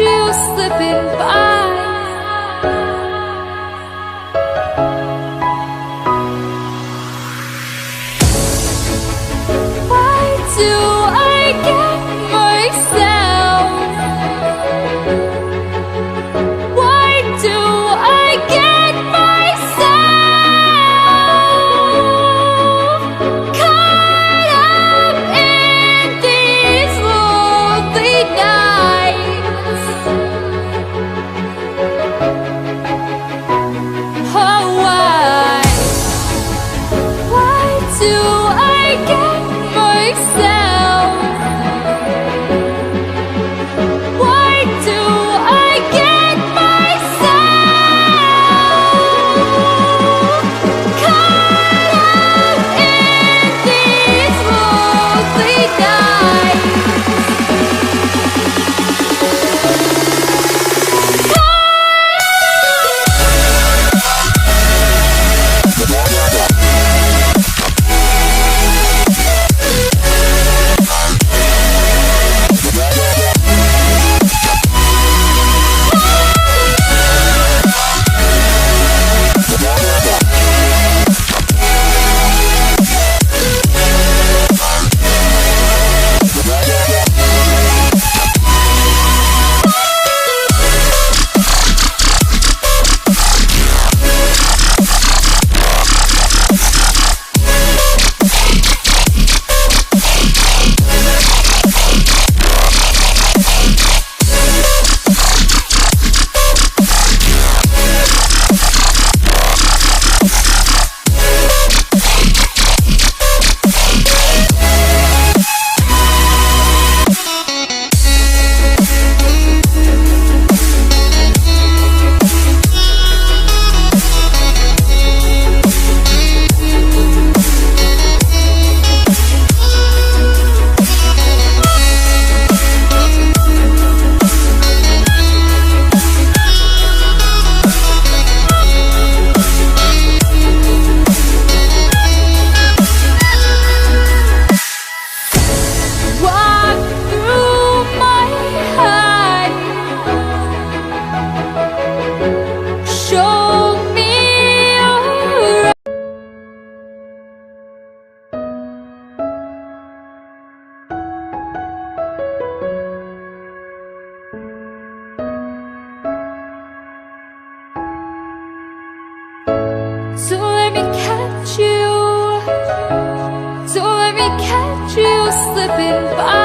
you slipping by. Why do I get myself? Why do I get myself caught up in these lonely nights? Oh, why do I get myself? Why do I get myself caught up in these lonely nights? Walk through my heart, show me your Don't let me catch you, don't let me catch you slipping by.